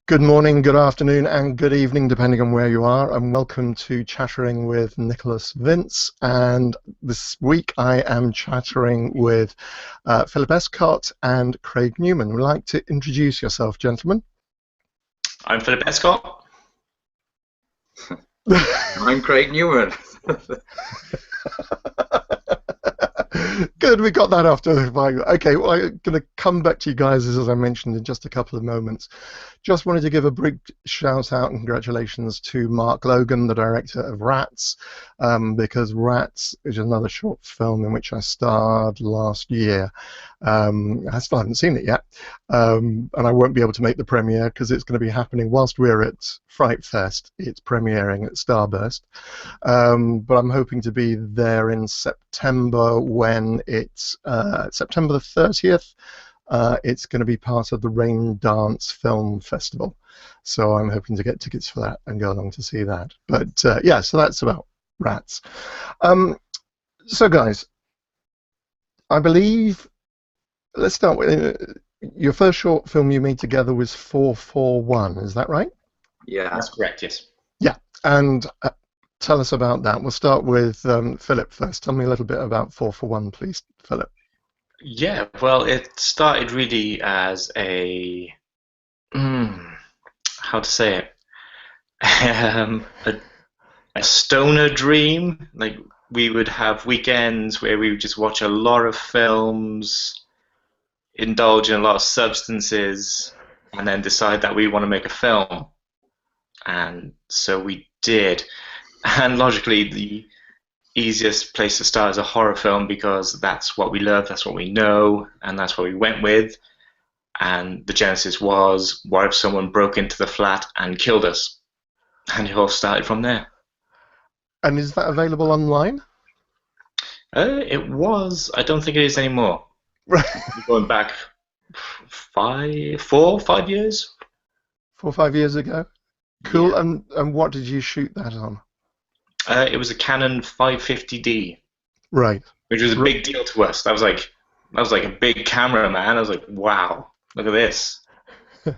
Good morning, good afternoon, and good evening, depending on where you are, and welcome to Chattering with Nicholas Vince. And this week I am chattering with Phillip Escott and Craig Newman. Would you like to introduce yourself, gentlemen? I'm Phillip Escott. I'm Craig Newman. Good, we got that after the final. Okay, well, I'm going to come back to you guys, as I mentioned, in just a couple of moments. Just wanted to give a big shout out and congratulations to Mark Logan, the director of Rats, because Rats is another short film in which I starred last year. I still haven't seen it yet, and I won't be able to make the premiere because it's going to be happening whilst we're at FrightFest. It's premiering at Starburst, but I'm hoping to be there in September when it's September the 30th. It's going to be part of the Rain Dance Film Festival, so I'm hoping to get tickets for that and go along to see that. But yeah, so that's about Rats. So guys, I believe, let's start with your first short film you made together was 441, is that right? Yeah, That's correct, yes. Yeah, and tell us about that. We'll start with Phillip first. Tell me a little bit about 441, please, Phillip. Yeah, well, it started really as a, how to say it, a stoner dream. Like, we would have weekends where we would just watch a lot of films, indulge in a lot of substances, and then decide that we want to make a film. And so we did. And logically, the easiest place to start is a horror film because that's what we love, that's what we know, and that's what we went with. And the genesis was, what if someone broke into the flat and killed us? And it all started from there. And is that available online? It was. I don't think it is anymore. Right. Going back 4 or 5 years. 4 or 5 years ago. Cool. Yeah. And what did you shoot that on? It was a Canon 550D. Right. Which was a big deal to us. That was like a big camera, man. I was like, wow, look at this.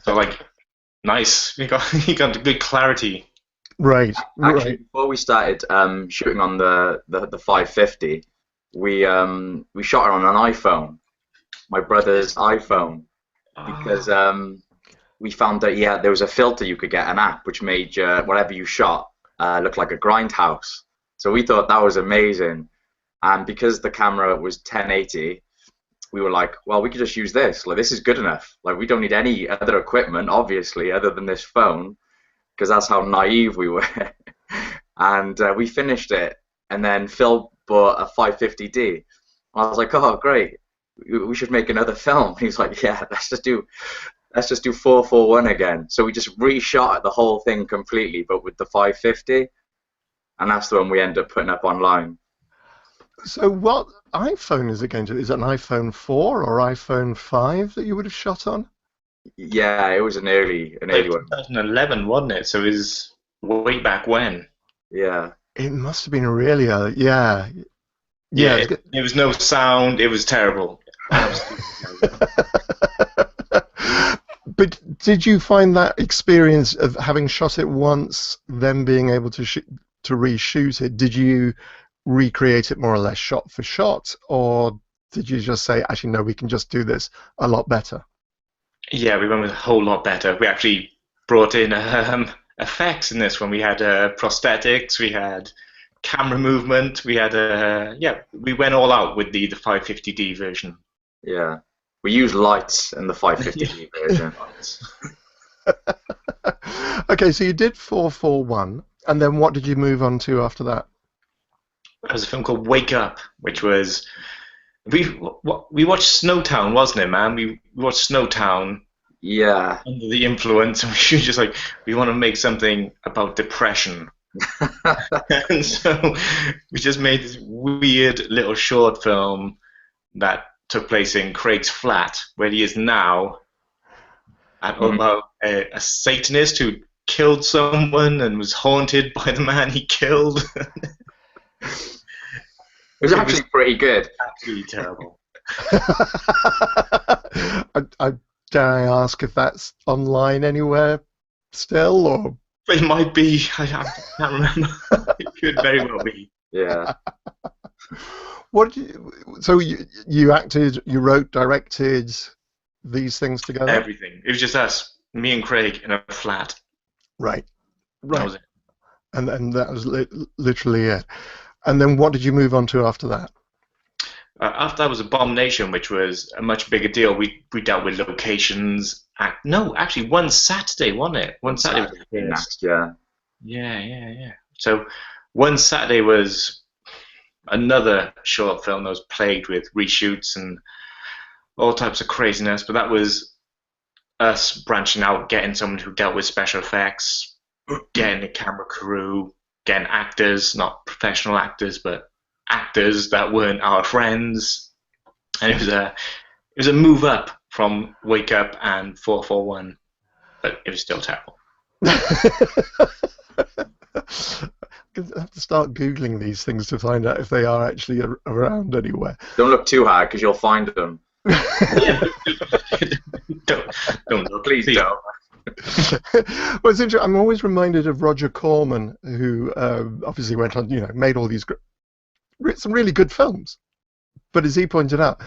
So like, nice. You got the good clarity. Right. Actually, Right. before we started shooting on the 550, we shot it on an iPhone, my brother's iPhone, because we found that there was a filter you could get, an app which made whatever you shot look like a grindhouse. So we thought that was amazing, and because the camera was 1080, we were like, well, we could just use this. Like, this is good enough. Like, we don't need any other equipment, obviously, other than this phone, because that's how naive we were. And we finished it, and then Phil bought a 550D. I was like, oh, great, we should make another film. He was like, yeah, let's just do 441 again. So we just reshot the whole thing completely, but with the 550, and that's the one we ended up putting up online. So what iPhone is it going to? Is it an iPhone 4 or iPhone 5 that you would have shot on? Yeah, it was an early one. 2011, wasn't it? So it was way back when. Yeah. It must have been really early. Yeah. Yeah, there was no sound. It was terrible. Absolutely terrible. But did you find that experience of having shot it once, then being able to reshoot it? Did you recreate it more or less shot for shot, or did you just say, actually, no, we can just do this a lot better? Yeah, we went with a whole lot better. We actually brought in effects in this one. We had prosthetics, we had camera movement, we had we went all out with the 550D version. Yeah. We used lights in the 550D version. Okay, so you did 441, and then what did you move on to after that? There was a film called Wake Up, which was we watched Snowtown, wasn't it, man? We watched Snowtown. Yeah. Under the influence, and we were just like, we want to make something about depression. And so we just made this weird little short film that took place in Craig's flat, where he is now, about a Satanist who killed someone and was haunted by the man he killed. It was actually pretty good. Absolutely terrible. Dare I ask if that's online anywhere? still, or It might be. I can't remember. It could very well be. Yeah. what? So you acted, you wrote, directed these things together, Everything. It was just us, me and Craig, in a flat. right? That Right, was it. and that was literally it. And then what did you move on to after that? After that was Abomination, which was a much bigger deal. We dealt with locations. No, actually, one Saturday, wasn't it? One One Saturday was Saturday the first. next, yeah. Yeah. So one Saturday was another short film that was plagued with reshoots and all types of craziness. But that was us branching out, getting someone who dealt with special effects, getting a camera crew, getting actors, not professional actors, but actors that weren't our friends, and it was a move up from Wake Up and 441, but it was still terrible. I have to start Googling these things to find out if they are actually around anywhere. Don't look too hard because you'll find them. Yeah, don't look, Please don't. Well, it's interesting. I'm always reminded of Roger Corman, who obviously went on, made all these some really good films. But as he pointed out,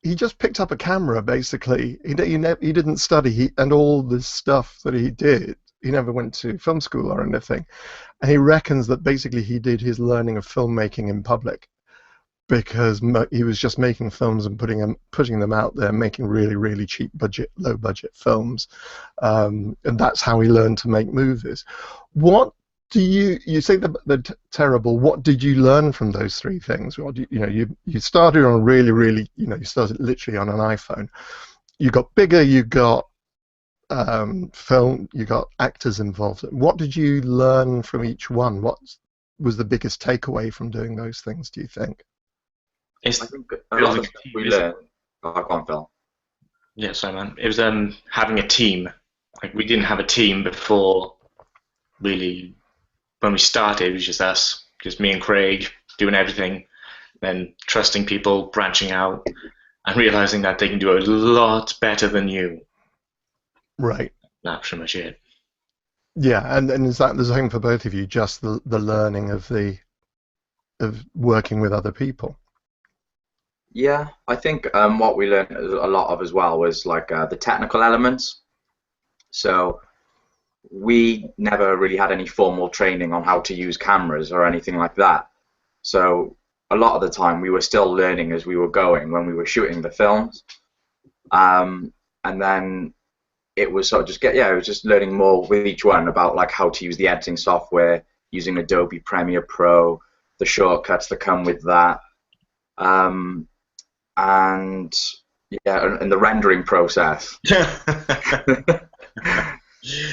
he just picked up a camera. Basically, he didn't study, and all this stuff that he did, he never went to film school or anything. And he reckons that basically he did his learning of filmmaking in public, because he was just making films and putting them out there, making really, really cheap budget, low budget films, and that's how he learned to make movies. What do you say they're terrible? What did you learn from those three things? Well, you started on really, really, you started literally on an iPhone. You got bigger, you got film, you got actors involved. What did you learn from each one? What was the biggest takeaway from doing those things, do you think? I think a lot of the stuff we learn. Oh, go on, Phil. Yeah, sorry, man. It was having a team. Like, we didn't have a team before, really. When we started, it was just us, just me and Craig doing everything, then trusting people, branching out, and realizing that they can do a lot better than you. Right. That's pretty much it. Yeah, and is that the same for both of you? Just the learning of working with other people. Yeah, I think what we learned a lot of as well was like the technical elements. So we never really had any formal training on how to use cameras or anything like that. So a lot of the time we were still learning as we were going when we were shooting the films. And then it was sort of it was just learning more with each one about like how to use the editing software, using Adobe Premiere Pro, the shortcuts that come with that. And the rendering process.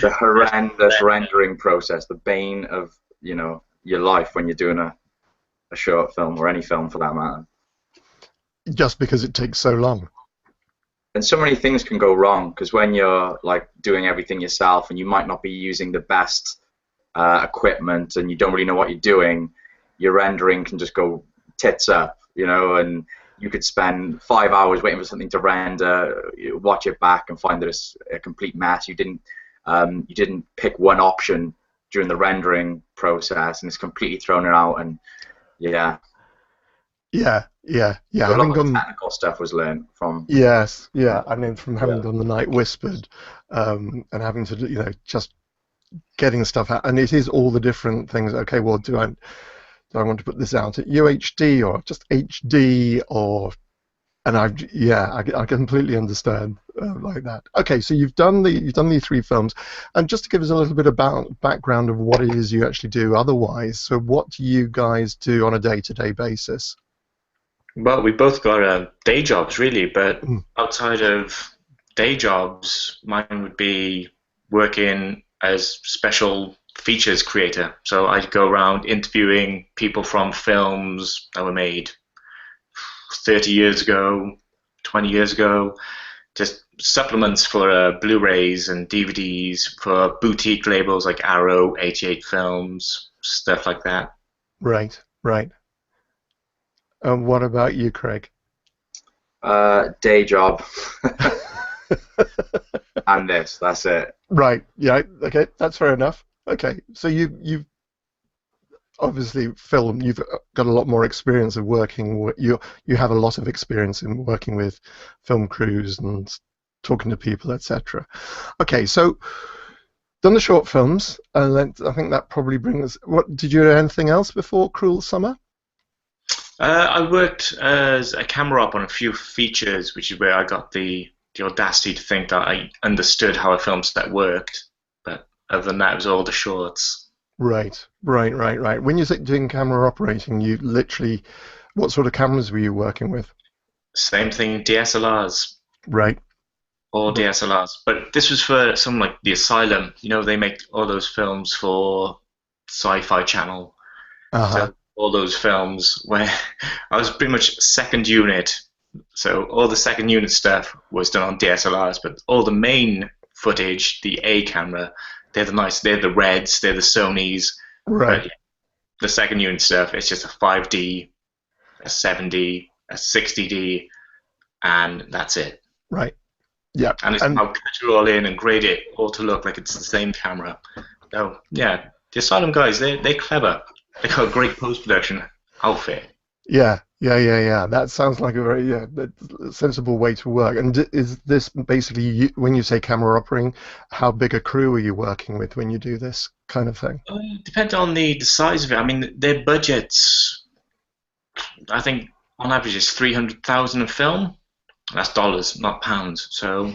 The horrendous rendering process, the bane of your life when you're doing a short film or any film for that matter. Just because it takes so long. And so many things can go wrong because when you're like doing everything yourself and you might not be using the best equipment and you don't really know what you're doing, your rendering can just go tits up, and you could spend 5 hours waiting for something to render, watch it back and find that it's a complete mess. You didn't pick one option during the rendering process, and it's completely thrown it out. And yeah. Yeah. So a lot of technical stuff was learned from. Yes, yeah. I mean, from having done The Night Whispered, and having to just getting stuff out, and it is all the different things. Okay, well, do I want to put this out at UHD or just HD and I completely understand like that. Okay, so you've done these three films, and just to give us a little bit about background of what it is you actually do otherwise. So what do you guys do on a day-to-day basis? Well, we both got day jobs really, but outside of day jobs, mine would be working as special features creator. So I'd go around interviewing people from films that were made 30 years ago, 20 years ago, just supplements for Blu-rays and DVDs for boutique labels like Arrow, 88 Films, stuff like that. Right. And what about you, Craig? Day job. and this. That's it. Right. Yeah. Okay. That's fair enough. Okay. So you've obviously film. You've got a lot more experience of working. You have a lot of experience in working with film crews and talking to people, etc. Okay. So done the short films, and then I think that probably brings. What did you do? Anything else before Cruel Summer? I worked as a camera op on a few features, which is where I got the audacity to think that I understood how a film set worked. But other than that, it was all the shorts. Right. When you're doing camera operating, you literally, what sort of cameras were you working with? Same thing, DSLRs. Right. All DSLRs. But this was for something like The Asylum. You know, they make all those films for Sci-Fi Channel. Uh-huh. So all those films where I was pretty much second unit. So all the second unit stuff was done on DSLRs, but all the main footage, the A camera, they're the Reds, they're the Sonys. Right. But the second unit stuff, it's just a 5D, a 7D, a 60D, and that's it. Right. Yeah. And I'll cut it all in and grade it all to look like it's the same camera. So yeah, the Asylum guys, they're clever. They got a great post-production outfit. Yeah. That sounds like a very sensible way to work. And is this basically, when you say camera operating, how big a crew are you working with when you do this kind of thing? Depends on the size of it. I mean, their budgets, I think, on average is 300,000 a film. That's dollars, not pounds. So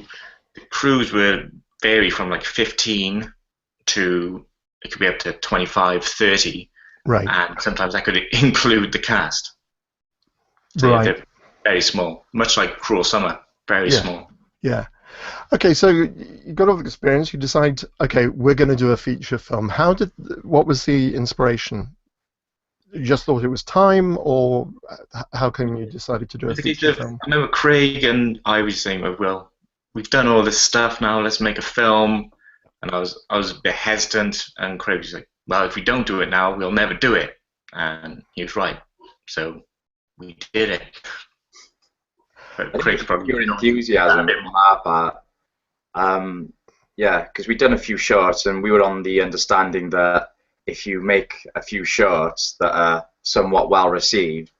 the crews would vary from like 15 to, it could be up to 25, 30. Right. And sometimes that could include the cast. So right. They're very small, much like Cruel Summer, very small. Yeah. Okay, so you got all the experience. You decide, okay, we're going to do a feature film. What was the inspiration? You just thought it was time, or how come you decided to do a feature film? I remember Craig and I were saying, well, we've done all this stuff now. Let's make a film. And I was a bit hesitant, and Craig was like, well, if we don't do it now, we'll never do it. And he was right. So we did it. But Craig's probably pure enthusiasm on our part. Yeah, because we'd done a few shorts, and we were on the understanding that if you make a few shorts that are somewhat well received,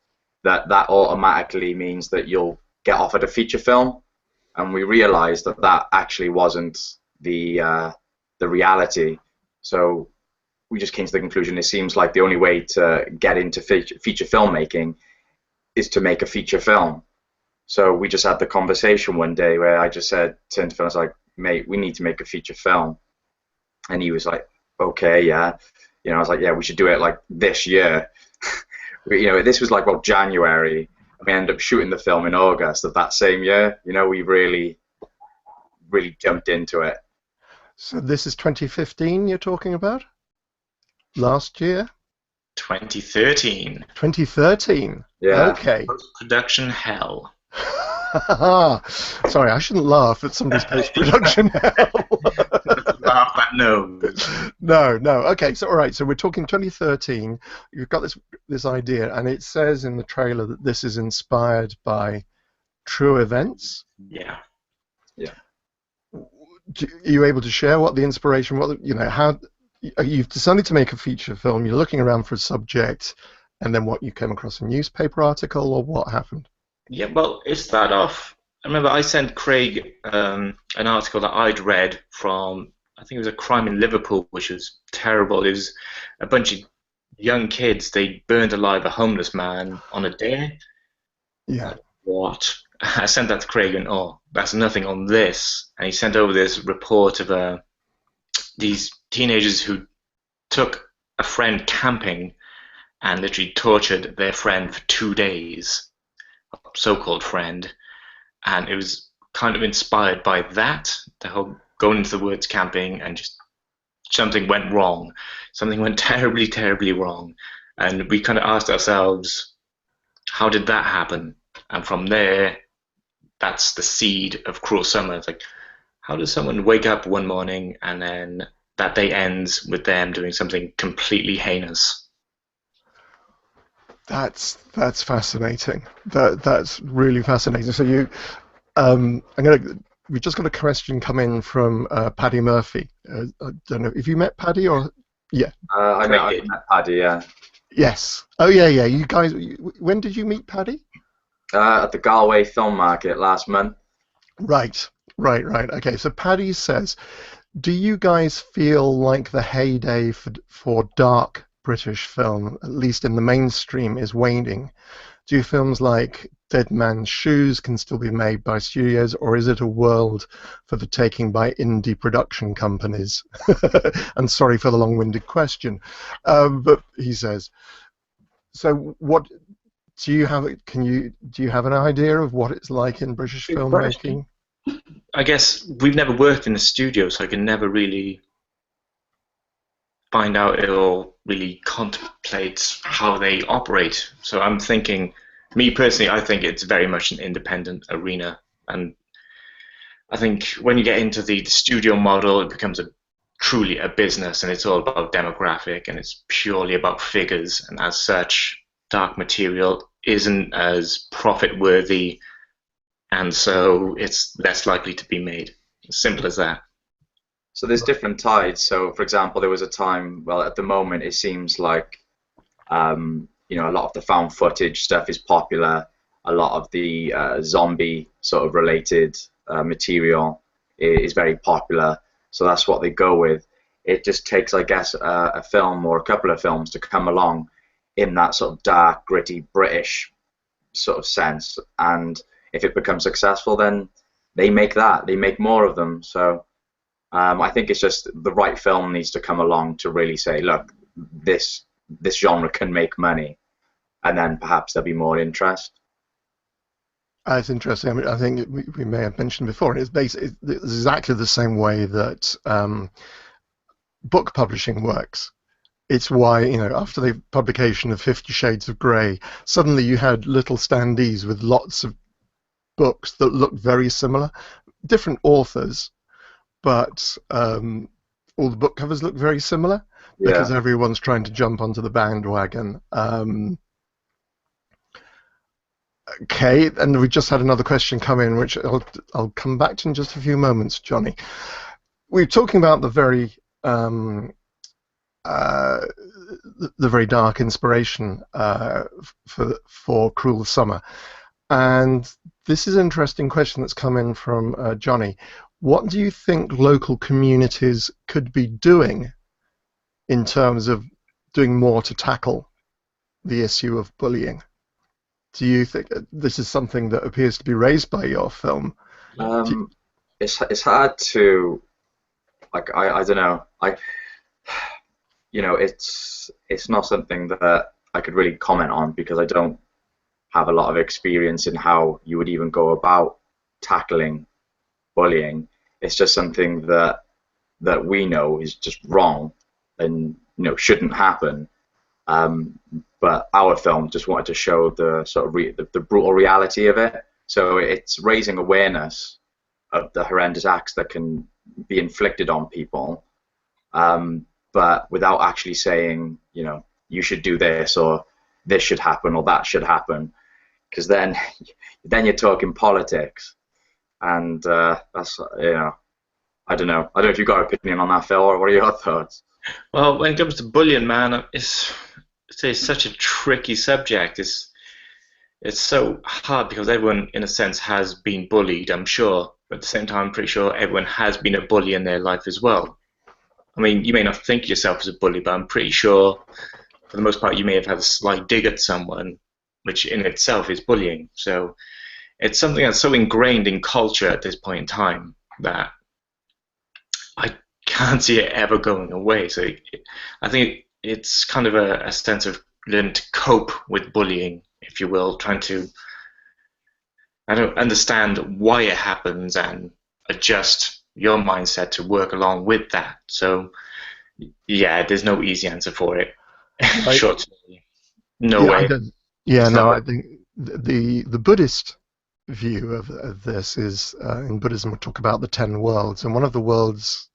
that automatically means that you'll get offered a feature film. And we realised that actually wasn't the reality. So we just came to the conclusion it seems like the only way to get into feature filmmaking is to make a feature film. So we just had the conversation one day where I just said to him, I was like, mate, we need to make a feature film. And he was like, okay, yeah. You know, I was like, yeah, we should do it like this year. You know, this was like, well, January. We ended up shooting the film in August of that same year. You know, we really jumped into it. So this is 2015 you're talking about? Last year? 2013. 2013? Yeah. Okay. Post-production hell. Sorry, I shouldn't laugh at somebody's post-production hell. Laugh at no. No. Okay, so all right. So we're talking 2013. You've got this idea, and it says in the trailer that this is inspired by true events. Yeah. Are you able to share what the inspiration? How you've decided to make a feature film? You're looking around for a subject, and then what? You came across a newspaper article, or what happened? Yeah, well, it started off. I remember I sent Craig an article that I'd read from, I think it was a crime in Liverpool, which was terrible. It was a bunch of young kids. They burned alive a homeless man on a dare. Yeah. What? I sent that to Craig, and that's nothing on this. And he sent over this report of these teenagers who took a friend camping and literally tortured their friend for 2 days. So-called friend, and it was kind of inspired by that, the whole going into the woods camping, and just something went wrong. Something went terribly, terribly wrong. And we kind of asked ourselves, how did that happen? And from there, that's the seed of Cruel Summer. It's like, how does someone wake up one morning and then that day ends with them doing something completely heinous? That's fascinating. That's really fascinating. So I'm going to we just got a question come in from Paddy Murphy. I don't know if you met Paddy or yeah. I met Paddy, yeah. Yes. Oh yeah, yeah. You guys, when did you meet Paddy? At the Galway Film Market last month. Right, right, right. Okay, so Paddy says, do you guys feel like the heyday for dark British film, at least in the mainstream, is waning? Do films like Dead Man's Shoes can still be made by studios, or is it a world for the taking by indie production companies? And sorry for the long-winded question, but he says, so what do you have? Do you have an idea of what it's like in British filmmaking? I guess we've never worked in a studio, so I can never really find out or really contemplate how they operate. So I'm thinking, me personally, I think it's very much an independent arena, and I think when you get into the studio model, it becomes truly a business, and it's all about demographic, and it's purely about figures, and as such, dark material isn't as profit-worthy, and so it's less likely to be made. Simple as that. So there's different tides. So, for example, there was a time, well, at the moment, it seems like, you know, a lot of the found footage stuff is popular. A lot of the zombie sort of related material is very popular. So that's what they go with. It just takes, I guess, a film or a couple of films to come along in that sort of dark, gritty British sort of sense. And if it becomes successful, then they make that. They make more of them. So I think it's just the right film needs to come along to really say, look, this genre can make money, and then perhaps there'll be more interest. It's interesting. I mean, I think we may have mentioned before. It's exactly the same way that book publishing works. It's why, you know, after the publication of 50 Shades of Grey, suddenly you had little standees with lots of books that looked very similar, different authors, but all the book covers look very similar because everyone's trying to jump onto the bandwagon. Okay, and we just had another question come in, which I'll come back to in just a few moments, Johnny. We're talking about the very dark inspiration for Cruel Summer, and this is an interesting question that's come in from Johnny. What do you think local communities could be doing in terms of doing more to tackle the issue of bullying? Do you think this is something that appears to be raised by your film? It's hard to, like, I don't know, you know, it's not something that I could really comment on because I don't have a lot of experience in how you would even go about tackling bullying. It's just something that we know is just wrong and, you know, shouldn't happen. But our film just wanted to show the sort of the brutal reality of it. So it's raising awareness of the horrendous acts that can be inflicted on people, but without actually saying, you know, you should do this or this should happen or that should happen, because then you're talking politics, and that's, you know, I don't know. I don't know if you've got an opinion on that, Phil, or what are your thoughts? Well, when it comes to bullying, man, it's such a tricky subject. It's so hard because everyone, in a sense, has been bullied, I'm sure. But at the same time, I'm pretty sure everyone has been a bully in their life as well. I mean, you may not think of yourself as a bully, but I'm pretty sure, for the most part, you may have had a slight dig at someone, which in itself is bullying. So it's something that's so ingrained in culture at this point in time that I can't see it ever going away. So I think it's kind of a sense of learning to cope with bullying, if you will, trying to, I don't understand why it happens and adjust your mindset to work along with that. So yeah, there's no easy answer for it. Short, no way. I think the Buddhist view of this is, in Buddhism we talk about the 10 worlds, and one of the worlds,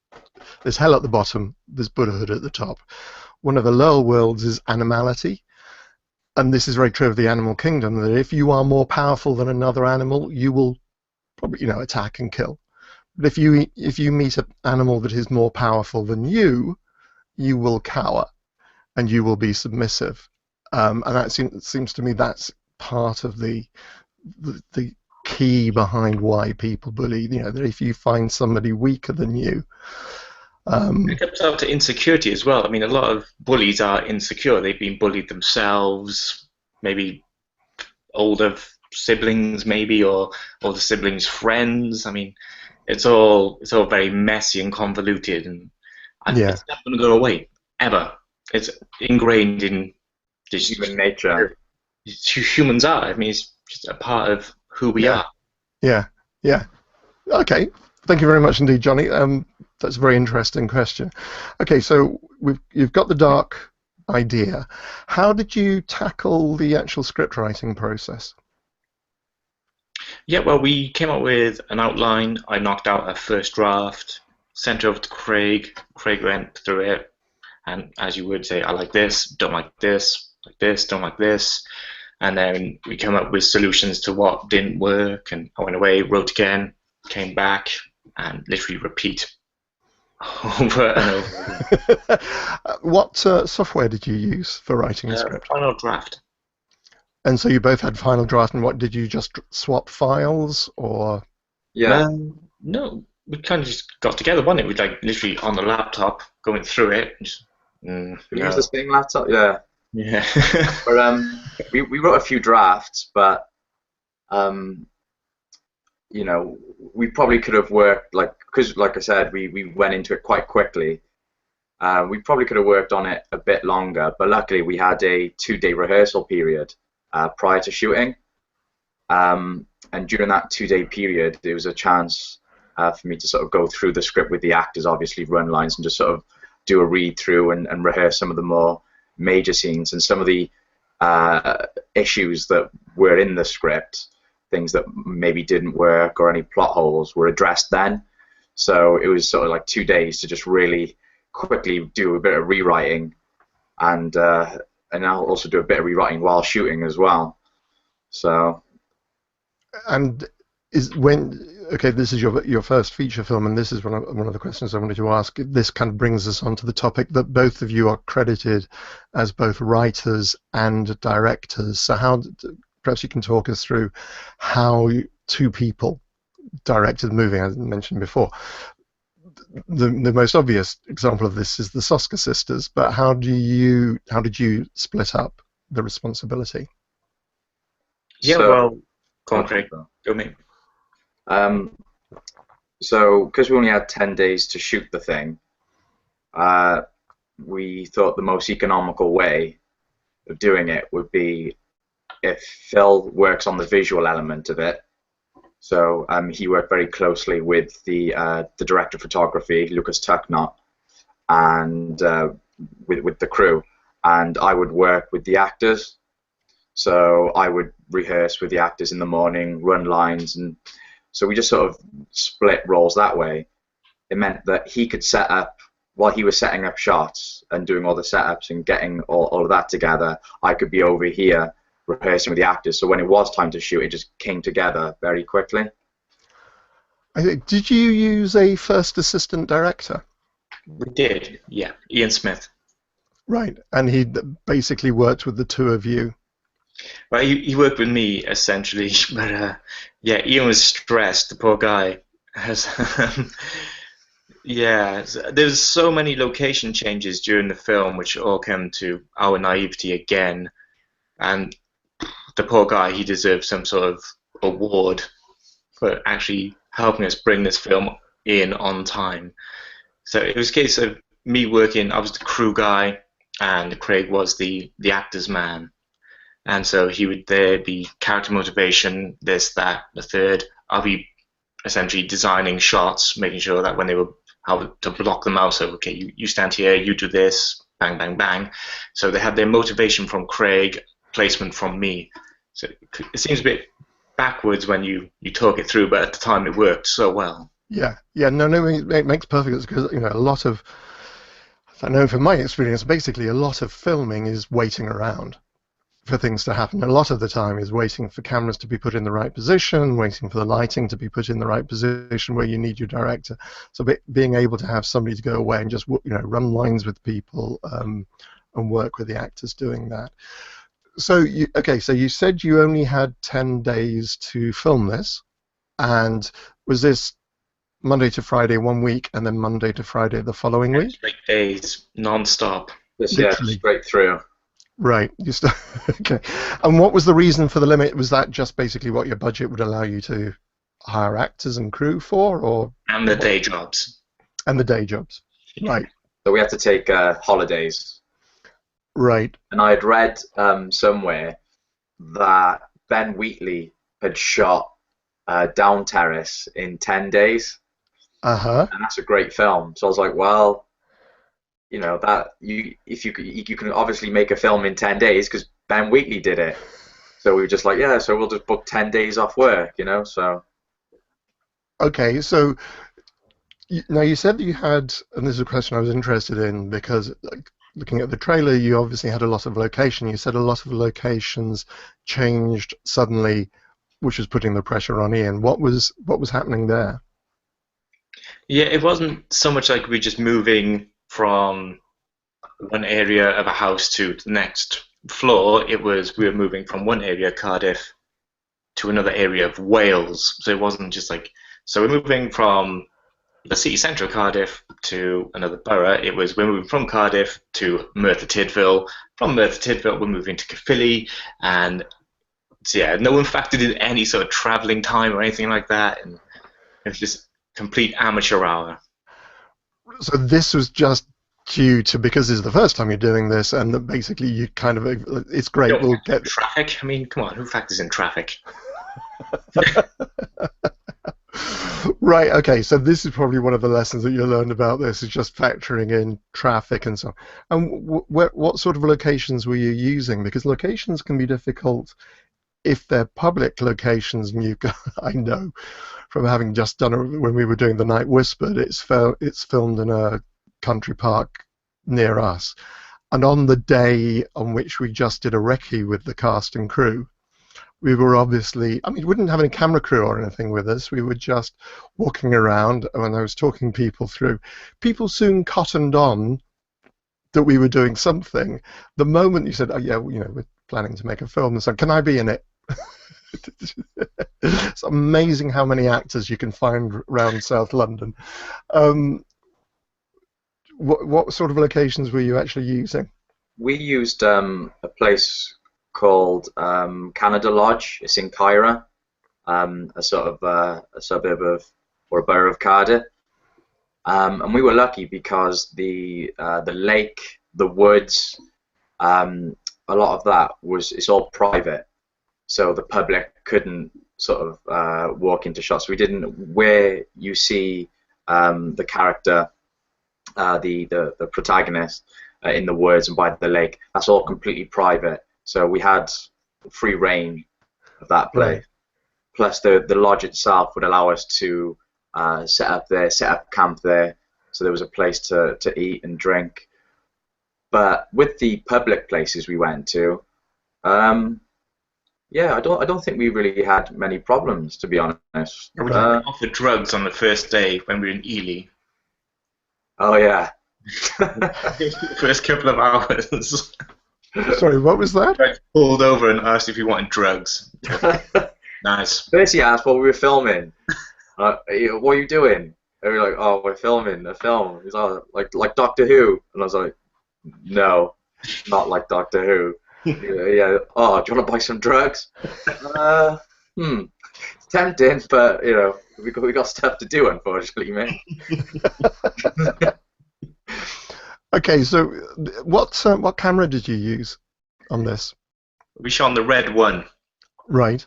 there's hell at the bottom, there's Buddhahood at the top. One of the lower worlds is animality, and this is very true of the animal kingdom, that if you are more powerful than another animal, you will probably, you know, attack and kill. But if you meet an animal that is more powerful than you will cower and you will be submissive. And that seems to me that's part of the key behind why people bully. You know, that if you find somebody weaker than you, it comes down to insecurity as well. I mean, a lot of bullies are insecure. They've been bullied themselves, maybe older siblings, maybe, or older siblings' friends. I mean, it's all very messy and convoluted, and it's not going to go away ever. It's ingrained in just human nature. It's who humans are. I mean, it's just a part of who we are. Yeah. Okay. Thank you very much indeed, Johnny. That's a very interesting question. Okay, so you've got the dark idea. How did you tackle the actual script writing process? Yeah, well, we came up with an outline. I knocked out a first draft, sent it over to Craig. Craig went through it, and as you would say, I like this, don't like this, don't like this. And then we came up with solutions to what didn't work, and I went away, wrote again, came back, and literally repeat over and over. What software did you use for writing a script? Final Draft. And so you both had Final Draft, and what, did you just swap files, or? Yeah. No, we kind of just got together, wasn't it? We like literally on the laptop, going through it. Just, we use the same laptop, yeah. Yeah. But we wrote a few drafts, but you know, we probably could have worked, because like I said, we went into it quite quickly. We probably could have worked on it a bit longer, but luckily we had a 2-day rehearsal period prior to shooting. And during that 2-day period, there was a chance for me to sort of go through the script with the actors, obviously run lines, and just sort of do a read through and rehearse some of the more major scenes and some of the issues that were in the script, things that maybe didn't work or any plot holes were addressed then. So it was sort of like 2 days to just really quickly do a bit of rewriting, and I'll also do a bit of rewriting while shooting as well. So. And this is your first feature film, and this is one of the questions I wanted to ask. This kind of brings us on to the topic that both of you are credited as both writers and directors. So perhaps you can talk us through how two people directed the movie, as I mentioned before. The most obvious example of this is the Soska sisters, but how did you split up the responsibility? Yeah, well, go on, Craig. Go me. So, because we only had 10 days to shoot the thing, we thought the most economical way of doing it would be if Phil works on the visual element of it. So he worked very closely with the director of photography, Lucas Tucknott, and with the crew, and I would work with the actors. So I would rehearse with the actors in the morning, run lines, and so we just sort of split roles that way. It meant that he could set up, while he was setting up shots and doing all the setups and getting all of that together, I could be over here rehearsing with the actors. So when it was time to shoot, it just came together very quickly. Did you use a first assistant director? We did, yeah. Ian Smith. Right, and he basically worked with the two of you. Well, he worked with me essentially, but yeah, Ian was stressed. The poor guy has. Yeah, there's so many location changes during the film, which all came to our naivety again, and the poor guy, he deserves some sort of award for actually helping us bring this film in on time. So it was a case of me working. I was the crew guy, and Craig was the actor's man. And so he would there be character motivation, this, that, the third. I'll be essentially designing shots, making sure that when they were how to block them out. So okay, you stand here, you do this, bang, bang, bang. So they had their motivation from Craig, placement from me. So it seems a bit backwards when you talk it through, but at the time it worked so well. Yeah, no, it makes perfect sense, because a lot of, I know from my experience, basically a lot of filming is waiting around. for things to happen a lot of the time is waiting for cameras to be put in the right position, waiting for the lighting to be put in the right position where you need your director. So being able to have somebody to go away and just run lines with people and work with the actors doing that. So so you said you only had 10 days to film this, and was this Monday to Friday one week and then Monday to Friday the following week? 3 days non-stop. Yeah, straight through. Right. Okay. And what was the reason for the limit? Was that just basically what your budget would allow you to hire actors and crew for, or? And the day jobs. And the day jobs. Right. So we had to take holidays. Right. And I had read somewhere that Ben Wheatley had shot Down Terrace in 10 days. Uh-huh. And that's a great film. So I was like, well, if you can obviously make a film in 10 days because Ben Wheatley did it. So we were just like, yeah, so we'll just book 10 days off work, so. Okay, so now you said that you had, and this is a question I was interested in because looking at the trailer, you obviously had a lot of location. You said a lot of locations changed suddenly, which was putting the pressure on Ian. What was happening there? Yeah, it wasn't so much like we just moving from one area of a house to the next floor. It was we were moving from one area, Cardiff, to another area of Wales. So it wasn't just like, so we're moving from the city centre of Cardiff to another borough. It was we're moving from Cardiff to Merthyr Tydfil. From Merthyr Tydfil, we're moving to Caerphilly, and so yeah, no one factored in any sort of travelling time or anything like that, and it was just complete amateur hour. So this was just due to, because this is the first time you're doing this, and that basically you kind of, it's great. We'll get traffic. I mean, come on, who factors in traffic? Right. Okay. So this is probably one of the lessons that you learned about this, is just factoring in traffic and so on. And what sort of locations were you using? Because locations can be difficult if they're public locations, and I know from having just done it when we were doing The Night Whispered, it's filmed in a country park near us. And on the day on which we just did a recce with the cast and crew, we were obviously, we wouldn't have any camera crew or anything with us. We were just walking around, and I was talking people through. People soon cottoned on that we were doing something. The moment you said, oh yeah, we're planning to make a film, and so can I be in it? It's amazing how many actors you can find around South London. What sort of locations were you actually using? We used a place called Canada Lodge. It's in Cairo, a sort of a suburb of, or a borough of Cardiff. And we were lucky because the lake, the woods, a lot of that it's all private. So the public couldn't sort of walk into shots. We didn't, where you see the character, the protagonist in the woods and by the lake, that's all completely private. So we had free reign of that place. Right. Plus the lodge itself would allow us to set up camp there. So there was a place to eat and drink. But with the public places we went to, yeah, I don't think we really had many problems, to be honest. We offered drugs on the first day when we were in Ely. Oh yeah. First couple of hours. Sorry, what was that? I pulled over and asked if he wanted drugs. Nice. First he asked what we were filming. What are you doing? And we were like, oh, we're filming a film. He's like Doctor Who, and I was like, no, not like Doctor Who. Yeah. Oh, do you want to buy some drugs? It's tempting, but we got stuff to do, unfortunately, man. Okay, so what camera did you use on this? We shot on the Red One. Right.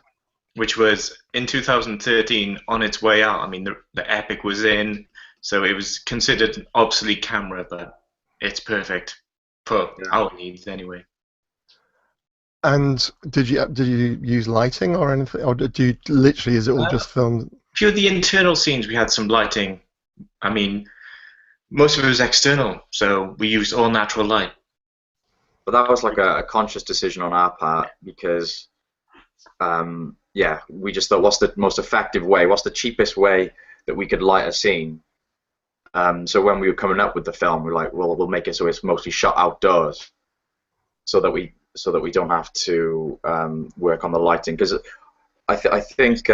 Which was in 2013 on its way out. I mean, the Epic was in, so it was considered an obsolete camera, but it's perfect for our needs anyway. And did you use lighting or anything, or do you literally, is it all just filmed? A few of the internal scenes we had some lighting. I mean, most of it was external, so we used all natural light. but that was like a conscious decision on our part because, yeah, we just thought, what's the most effective way? What's the cheapest way that we could light a scene? So when we were coming up with the film, we were like, well, we'll make it so it's mostly shot outdoors, so that we don't have to work on the lighting. Because I think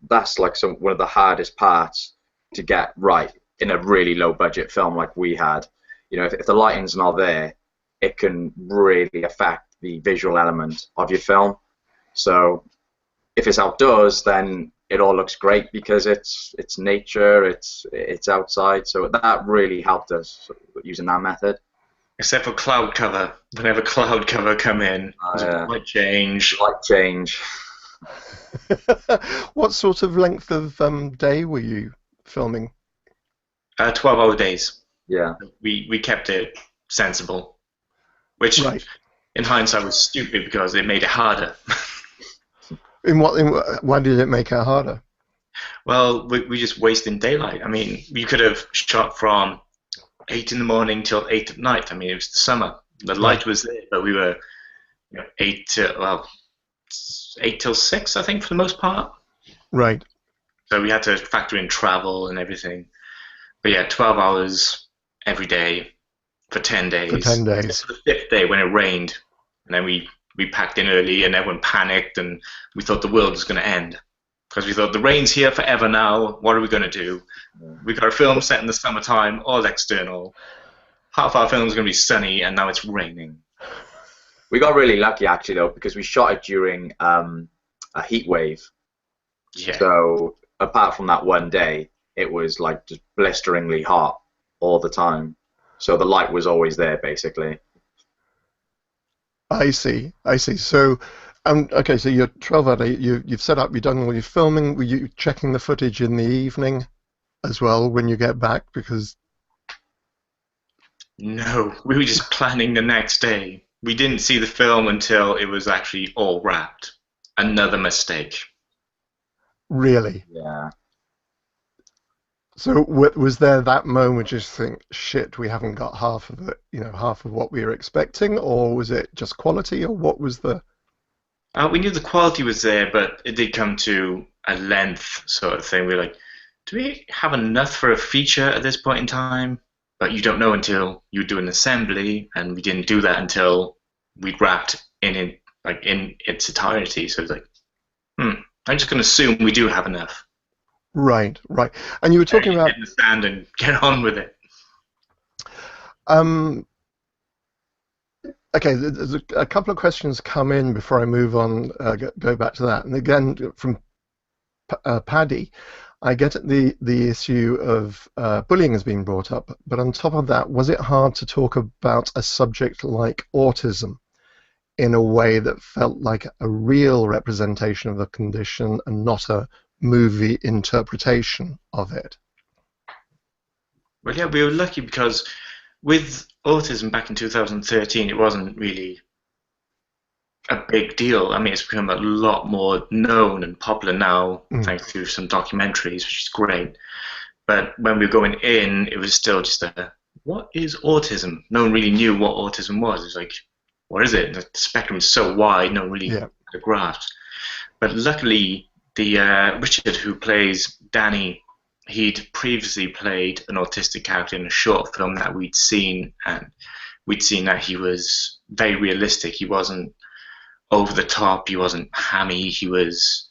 that's like one of the hardest parts to get right in a really low budget film like we had. You know, if the lighting's not there, it can really affect the visual element of your film. So if it's outdoors, then it all looks great because it's nature, it's outside. So that really helped us using that method. Except for cloud cover. Whenever cloud cover come in, there's a light change. Light change. What sort of length of day were you filming? 12-hour days. Yeah. We kept it sensible, which in hindsight was stupid because it made it harder. Why did it make it harder? Well, we just wasting daylight. I mean, we could have shot from 8 in the morning till 8 at night. I mean, it was the summer. The light was there, but we were 8 till 6, I think, for the most part. Right. So we had to factor in travel and everything. But yeah, 12 hours every day for 10 days. For 10 days. For the 5th day when it rained, and then we packed in early, and everyone panicked, and we thought the world was going to end. Because we thought, the rain's here forever now, what are we going to do? We got a film set in the summertime, all external. Half our film's going to be sunny, and now it's raining. We got really lucky, actually, though, because we shot it during a heat wave. Yeah. So, apart from that one day, it was like just blisteringly hot all the time. So the light was always there, basically. I see. So, okay, so you're 12 hours, you've set up, you've done all your filming. Were you checking the footage in the evening as well when you get back? Because no, we were just planning the next day. We didn't see the film until it was actually all wrapped. Another mistake. Really? Yeah. So was there that moment you just think, shit, we haven't got half of it, half of what we were expecting, or was it just quality, or what was the... We knew the quality was there, but it did come to a length sort of thing. We were like, do we have enough for a feature at this point in time? But you don't know until you do an assembly, and we didn't do that until we'd wrapped in its entirety. So it's like, I'm just going to assume we do have enough. Right. And you were talking about... Get in the sand and get on with it. Okay, there's a couple of questions come in before I move on, go back to that. And again, from Paddy, I get the issue of bullying has been brought up, but on top of that, was it hard to talk about a subject like autism in a way that felt like a real representation of the condition and not a movie interpretation of it? Well, yeah, we were lucky because with autism back in 2013, it wasn't really a big deal. I mean, it's become a lot more known and popular now, thanks to some documentaries, which is great. But when we were going in, it was still just what is autism? No one really knew what autism was. It was like, what is it? The spectrum is so wide, no one really had a grasp. But luckily, the Richard, who plays Danny, he'd previously played an autistic character in a short film that we'd seen, and we'd seen that he was very realistic. He wasn't over the top. He wasn't hammy. He was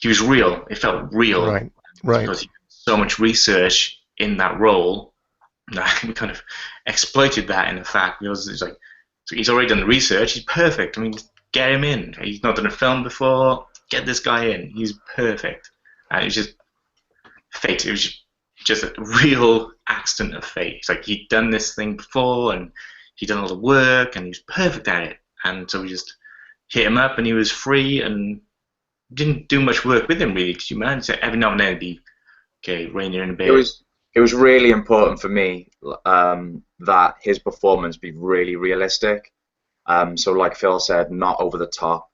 real. It felt real. Right. Because he did so much research in that role that we kind of exploited that in the fact. It's like, so he's already done the research. He's perfect. I mean, get him in. He's not done a film before. Get this guy in. He's perfect. And it was just fate. It was just a real accident of fate. It's like he'd done this thing before, and he'd done all the work, and he was perfect at it. And so we just hit him up, and he was free, and didn't do much work with him really. Because you managed to every now and then it'd be rein in a bit. It was really important for me that his performance be really realistic. So, like Phil said, not over the top,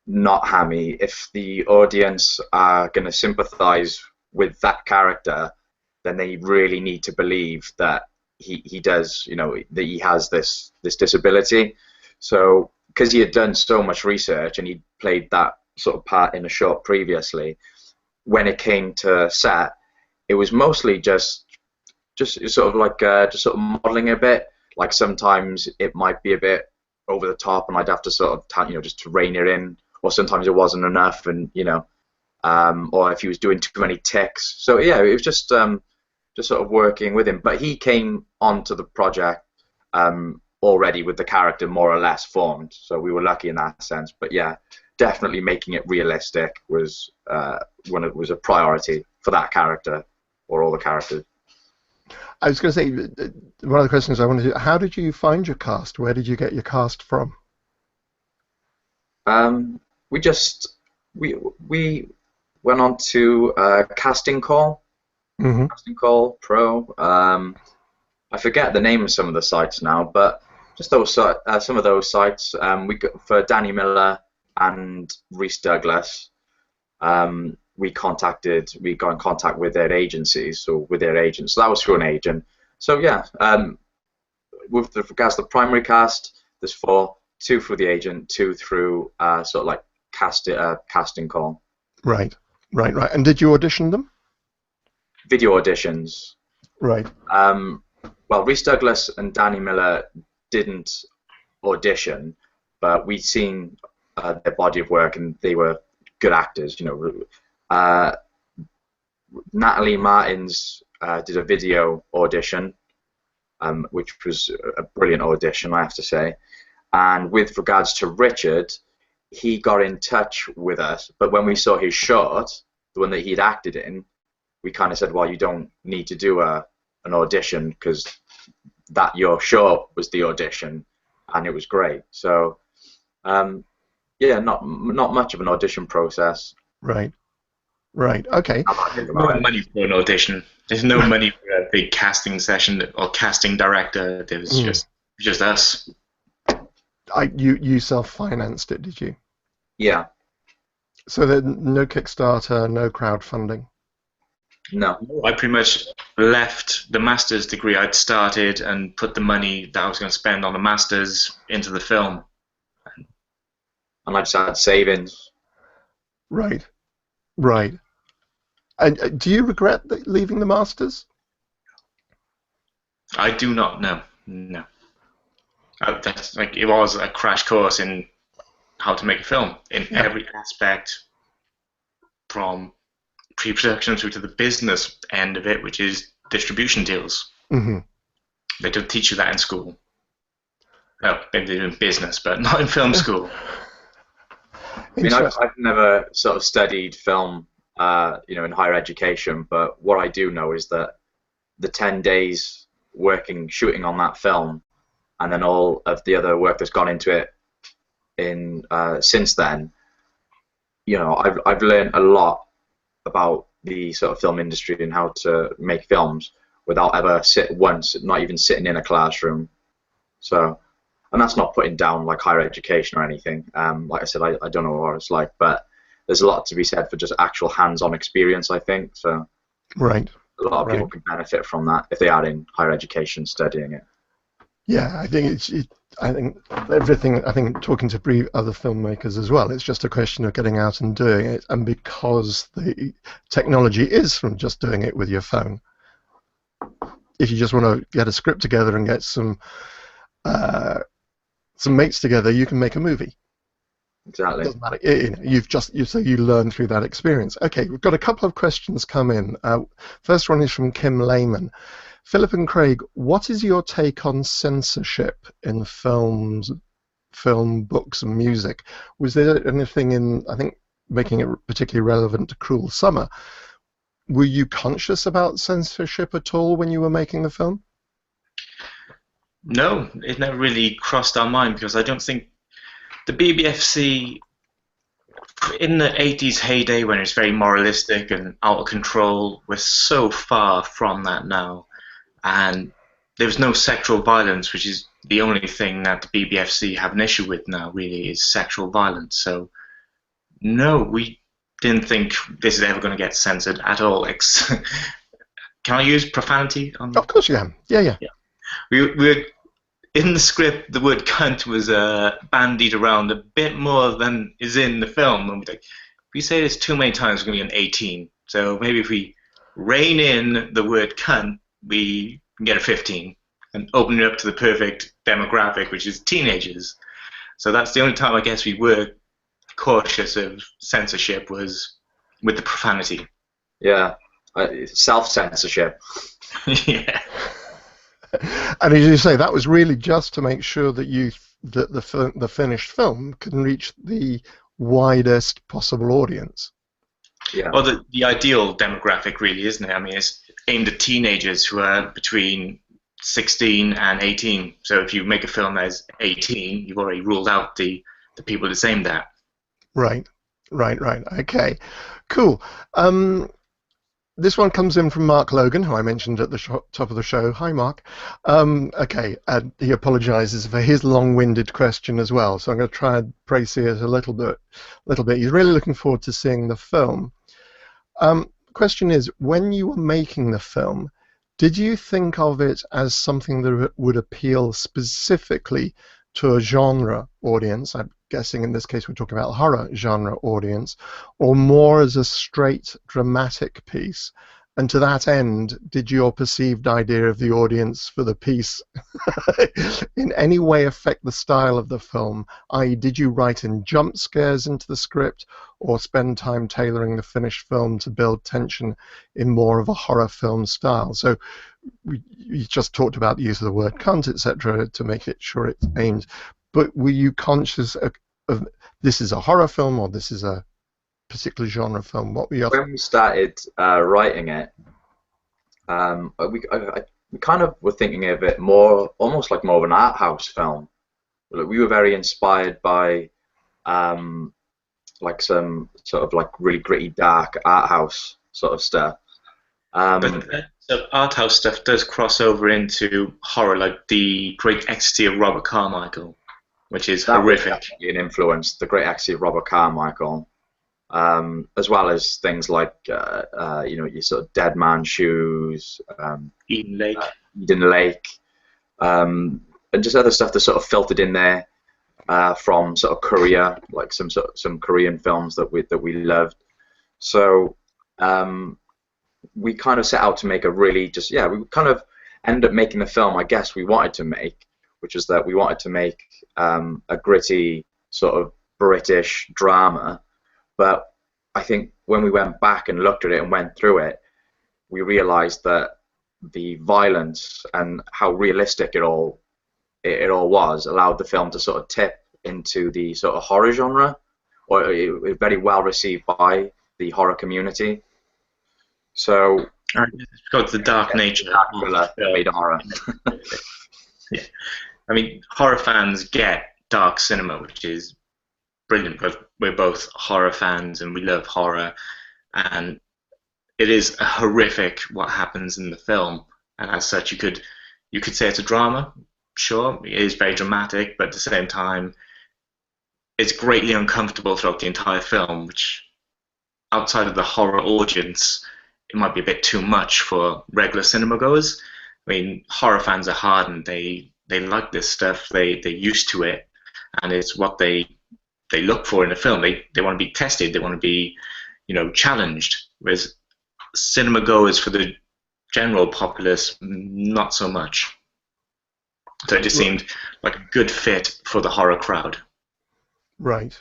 not hammy. If the audience are going to sympathize with that character, then they really need to believe that he does, that he has this disability. So because he had done so much research and he played that sort of part in a short previously, when it came to set, it was mostly just sort of like just sort of modeling a bit. Like sometimes it might be a bit over the top, and I'd have to sort of just to rein it in, or sometimes it wasn't enough, and or if he was doing too many ticks. So yeah, it was just sort of working with him. But he came onto the project already with the character more or less formed, so we were lucky in that sense. But yeah, definitely making it realistic was when it was a priority for that character or all the characters. I was going to say, one of the questions I wanted to, how did you find your cast? Where did you get your cast from? We went on to Casting Call, Casting Call Pro. I forget the name of some of the sites now, but just those some of those sites. We got, for Danny Miller and Rhys Douglas. We got in contact with their agencies, or with their agents. So that was through an agent. So yeah, with regards to the primary cast, there's 4, 2 through the agent, 2 through sort of like casting call. Right. And did you audition them? Video auditions. Right. Well, Rhys Douglas and Danny Miller didn't audition, but we'd seen their body of work, and they were good actors. Natalie Martins did a video audition, which was a brilliant audition, I have to say. And with regards to Richard, he got in touch with us, but when we saw his short, the one that he'd acted in, we kind of said, well, you don't need to do an audition, because that your short was the audition, and it was great. So yeah, not much of an audition process. Right. Okay. No money for an audition. There's no money for a big casting session or casting director. There was just us. You self-financed it, did you? Yeah. So there no Kickstarter, no crowdfunding. No. I pretty much left the master's degree I'd started and put the money that I was going to spend on the master's into the film. And I just had savings. Right. And do you regret leaving the masters? I do not. No. That's like, it was a crash course in how to make a film in every aspect, from pre-production through to the business end of it, which is distribution deals. They don't teach you that in school. Well, maybe they do in business, but not in film school. I mean, I've never sort of studied film, in higher education, but what I do know is that the 10 days shooting on that film, and then all of the other work that's gone into it since then, I've learned a lot about the sort of film industry and how to make films without ever not even sitting in a classroom. So, and that's not putting down like higher education or anything. Like I said, I don't know what it's like, but there's a lot to be said for just actual hands-on experience, I think. So, right. A lot of people can benefit from that if they are in higher education studying it. Yeah, I think I think everything. I think talking to other filmmakers as well, it's just a question of getting out and doing it. And because the technology is from just doing it with your phone, if you just want to get a script together and get some mates together, you can make a movie. Exactly. It doesn't matter. So you learn through that experience. Okay, we've got a couple of questions come in. First one is from Kim Lehman. Philip and Craig, what is your take on censorship in films, film, books, and music? Was there anything in, I think, making it particularly relevant to Cruel Summer? Were you conscious about censorship at all when you were making the film? No, it never really crossed our mind, because I don't think the BBFC, in the 80s heyday when it was very moralistic and out of control, we're so far from that now. And there was no sexual violence, which is the only thing that the BBFC have an issue with now, really, is sexual violence. So, no, we didn't think this is ever going to get censored at all. Can I use profanity? Of course you can. Yeah. we were in the script. The word cunt was bandied around a bit more than is in the film, and we're like, if we say this too many times, we're going to be an 18. So maybe if we rein in the word cunt, we can get a 15 and open it up to the perfect demographic, which is teenagers. So that's the only time I guess we were cautious of censorship, was with the profanity. Yeah, self-censorship. Yeah. And as you say, that was really just to make sure that the finished film can reach the widest possible audience. Yeah. Well, the ideal demographic, really, isn't it? I mean, it's aimed at teenagers who are between 16 and 18. So if you make a film that's 18, you've already ruled out the people it's aimed at. Right. Okay, cool. This one comes in from Mark Logan, who I mentioned at the top of the show. Hi, Mark. Okay, and he apologises for his long-winded question as well, so I'm going to try and praise it a little bit. He's really looking forward to seeing the film. Question is, when you were making the film, did you think of it as something that would appeal specifically to a genre audience? I'm guessing in this case we're talking about a horror genre audience, or more as a straight dramatic piece? And to that end, did your perceived idea of the audience for the piece in any way affect the style of the film? i.e., did you write in jump scares into the script, or spend time tailoring the finished film to build tension in more of a horror film style? So you just talked about the use of the word cunt, etc., to make it sure it's aimed. But were you conscious of this is a horror film, or this is a particular genre film? What were you? When we started writing it, we kind of were thinking of it more, almost like more of an art house film. We were very inspired by like some sort of like really gritty, dark art house sort of stuff. But so art house stuff does cross over into horror, like The Great Ecstasy of Robert Carmichael, which is horrific. Was an influence, The Great Ecstasy of Robert Carmichael. As well as things like your sort of Dead Man's Shoes, Eden Lake, and just other stuff that sort of filtered in there from sort of Korea, like some Korean films that we loved. So we kind of set out to make a really we kind of ended up making the film I guess we wanted to make, which is that we wanted to make a gritty sort of British drama. But I think when we went back and looked at it and went through it, we realized that the violence and how realistic it all was allowed the film to sort of tip into the sort of horror genre, or it was very well received by the horror community. So it's got the dark nature. Made horror. Yeah, I mean, horror fans get dark cinema, which is brilliant, because we're both horror fans and we love horror, and it is horrific what happens in the film, and as such you could say it's a drama. Sure, it is very dramatic, but at the same time it's greatly uncomfortable throughout the entire film, which outside of the horror audience it might be a bit too much for regular cinema goers. I mean, horror fans are hardened, they like this stuff, they're used to it, and it's what they look for in a film. They want to be tested, they want to be, challenged. Whereas cinema goers, for the general populace, not so much. So it just seemed like a good fit for the horror crowd. Right.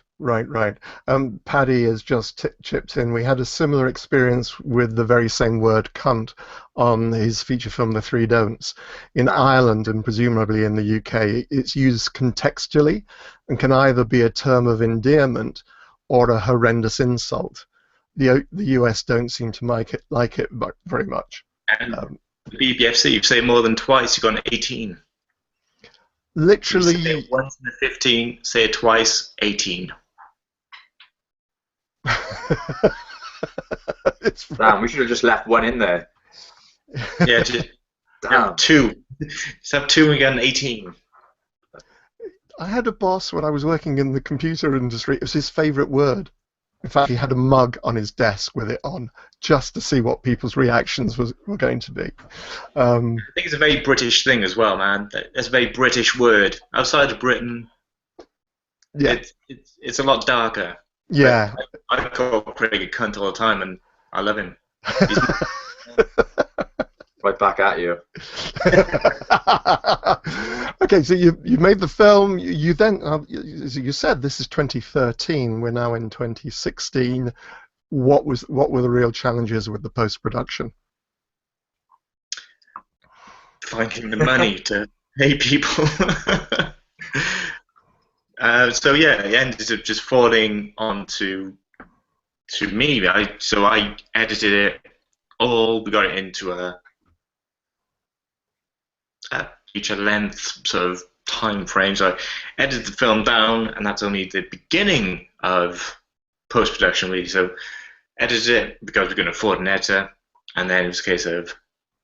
Paddy has just chipped in. We had a similar experience with the very same word cunt on his feature film The Three Don'ts. In Ireland and presumably in the UK, it's used contextually and can either be a term of endearment or a horrendous insult. The US don't seem to like it very much. And the BBFC, if you say more than twice, you've got an 18. Literally. Say it once in the 15, say it twice, 18. It's Damn, we should have just left one in there. Yeah, just have two. Just have two and we get an 18. I had a boss when I was working in the computer industry. It was his favourite word. In fact, he had a mug on his desk with it on, just to see what people's reactions were going to be. I think it's a very British thing as well, man. It's a very British word. Outside of Britain, Yeah, it's a lot darker. But yeah. I call Craig a cunt all the time, and I love him. He's Right back at you. Okay, so you made the film. You then, as you said, this is 2013. We're now in 2016. What were the real challenges with the post-production? finding the money to pay people. So yeah, it ended up just falling onto me. So I edited it all. We got it into a feature length sort of time frame. So I edited the film down, and that's only the beginning of post production, really. So edited it because we're going to afford an editor, and then it was a case of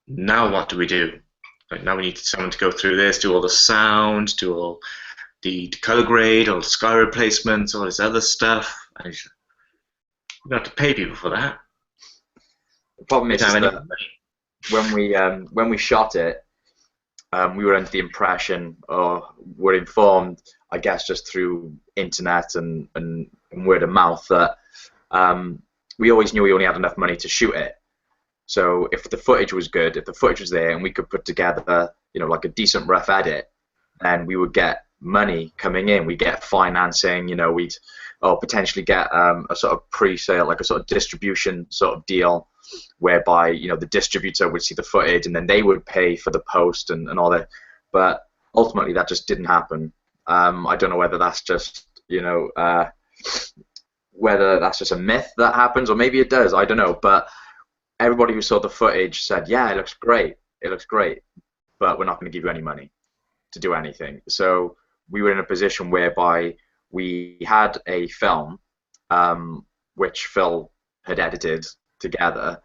now what do we do? Like, now we need someone to go through this, do all the sound, do all the color grade, all the sky replacements, all this other stuff. And we have to pay people for that. The problem is that when we shot it, we were under the impression, or were informed, I guess, just through internet and word of mouth, that we always knew we only had enough money to shoot it. So if the footage was good, if the footage was there, and we could put together, like a decent rough edit, then we would get money coming in. We get financing. We'd potentially get a sort of pre-sale, like a sort of distribution sort of deal, whereby the distributor would see the footage and then they would pay for the post and all that. But ultimately, that just didn't happen. I don't know whether that's just whether that's just a myth that happens, or maybe it does. I don't know, but everybody who saw the footage said, yeah, it looks great, but we're not going to give you any money to do anything. So we were in a position whereby we had a film which Phil had edited together,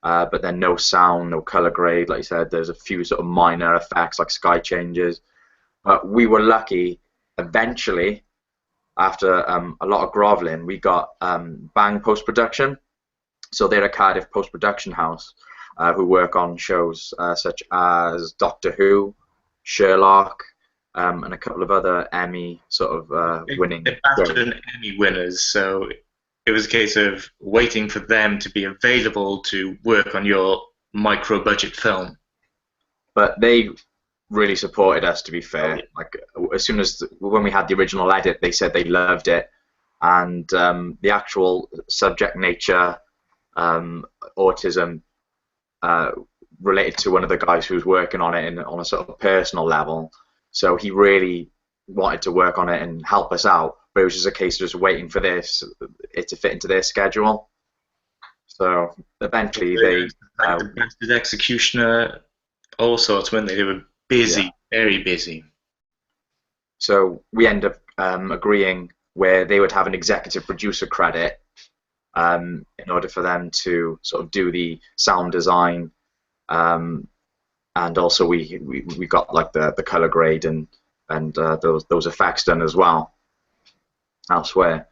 but then no sound, no color grade. Like you said, there's a few sort of minor effects like sky changes. But we were lucky. Eventually, after a lot of groveling, we got Bang Post-Production. So they're a Cardiff post-production house who work on shows such as Doctor Who, Sherlock, and a couple of other Emmy sort of winning. They're BAFTA and Emmy winners, so it was a case of waiting for them to be available to work on your micro-budget film. But they really supported us, to be fair. Like, as soon as when we had the original edit, they said they loved it, and the actual subject nature, autism, related to one of the guys who was working on it on a sort of personal level. So he really wanted to work on it and help us out, but it was just a case of just waiting for it to fit into their schedule. So eventually the bastard executioner, all sorts, when they were busy, very busy. So we end up agreeing where they would have an executive producer credit in order for them to sort of do the sound design, and also we got like the color grade and those effects done as well elsewhere.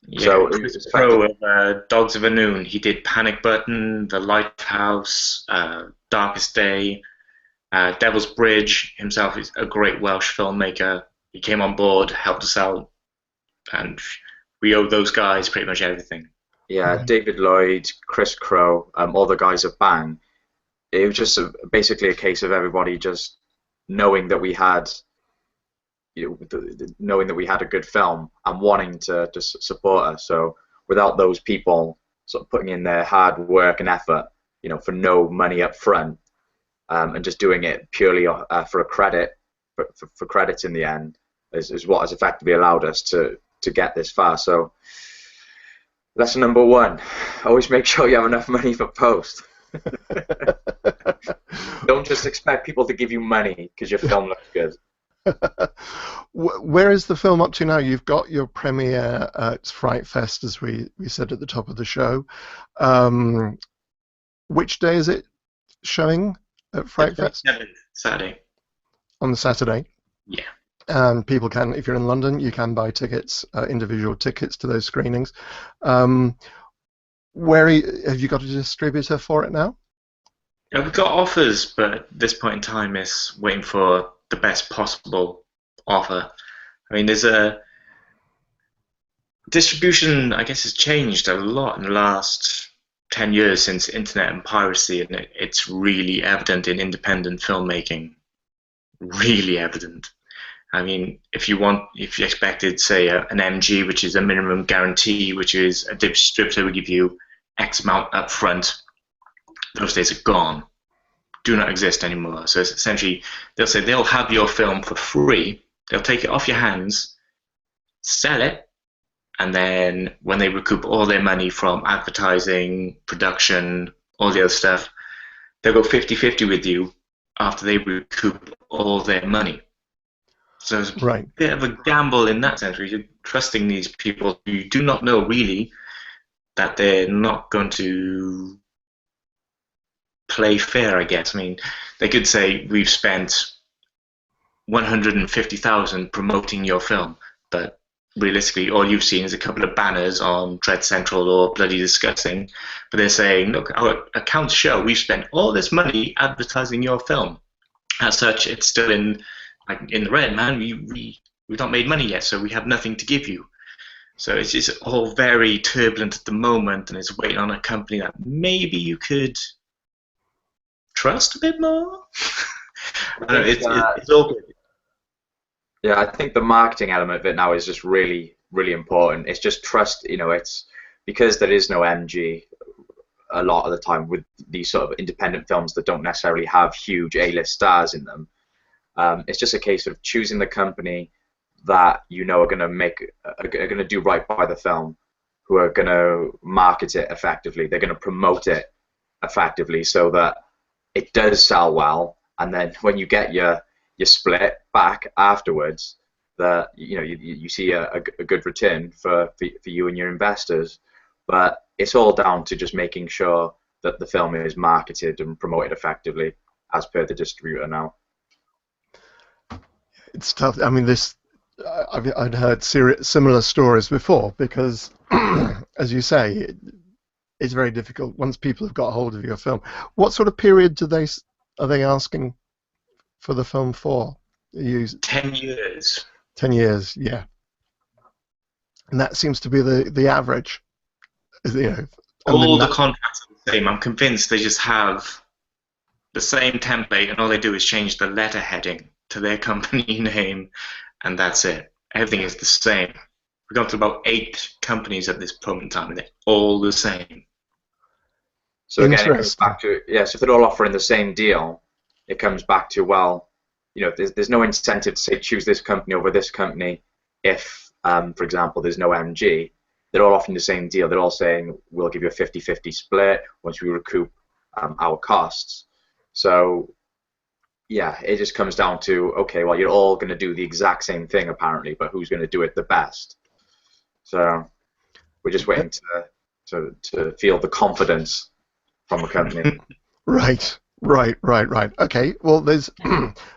Yeah, so Chris Pro of Dogs of a Noon, he did Panic Button, The Lighthouse, Darkest Day, Devil's Bridge. Himself is a great Welsh filmmaker. He came on board, helped us out, and we owe those guys pretty much everything. Yeah, David Lloyd, Chris Crow, all the guys at Bang. It was just basically a case of everybody just knowing that we had, knowing that we had a good film and wanting to just support us. So without those people sort of putting in their hard work and effort, for no money up front, and just doing it purely for a credit, for credits in the end, is what has effectively allowed us to get this far. So lesson number one: always make sure you have enough money for post. Don't just expect people to give you money because your film looks good. Where is the film up to now? You've got your premiere at FrightFest, as we said at the top of the show. Which day is it showing at FrightFest? Saturday. On the Saturday? Yeah. And people can, if you're in London, you can buy tickets, individual tickets to those screenings. Have you got a distributor for it now? Yeah, we've got offers, but at this point in time, it's waiting for the best possible offer. I mean, there's a distribution, I guess, has changed a lot in the last 10 years since internet and piracy, and it's really evident in independent filmmaking. Really evident. I mean, if you expected, say, an MG, which is a minimum guarantee, which is a distributor will give you X amount up front, those days are gone. Do not exist anymore. So it's essentially, they'll say they'll have your film for free, they'll take it off your hands, sell it, and then when they recoup all their money from advertising, production, all the other stuff, they'll go 50-50 with you after they recoup all their money. So it's a bit of a gamble in that sense, where you're trusting these people who you do not know really that they're not going to play fair, I guess. I mean, they could say, we've spent 150,000 promoting your film, but realistically all you've seen is a couple of banners on Dread Central or Bloody Disgusting. But they're saying, look, our accounts show we've spent all this money advertising your film. As such, it's still in the red, man. We've not made money yet, so we have nothing to give you. So it's just all very turbulent at the moment, and it's waiting on a company that maybe you could trust a bit more. I don't know, it's all good. Yeah, I think the marketing element of it now is just really, really important. It's just trust, it's because there is no MG a lot of the time with these sort of independent films that don't necessarily have huge A-list stars in them. It's just a case of choosing the company that are going to do right by the film, who are going to market it effectively. They're going to promote it effectively so that it does sell well, and then when you get your split back afterwards, that you see a good return for you and your investors. But it's all down to just making sure that the film is marketed and promoted effectively as per the distributor now. It's tough. I mean, I'd heard similar stories before, because, as you say, it's very difficult once people have got a hold of your film. What sort of period are they asking for the film for? 10 years. 10 years, yeah. And that seems to be the average. All the contracts are the same. I'm convinced they just have the same template, and all they do is change the letter heading to their company name, and that's it. Everything is the same. We've gone to about 8 companies at this point in time, and they're all the same. So again, it comes back to, so if they're all offering the same deal, it comes back to, well, there's no incentive to say choose this company over this company if, for example, there's no MG. They're all offering the same deal. They're all saying, we'll give you a 50-50 split once we recoup our costs. So, yeah, it just comes down to, okay, well, you're all going to do the exact same thing, apparently, but who's going to do it the best? So we're just waiting to feel the confidence from the company. Right. Okay, well, there's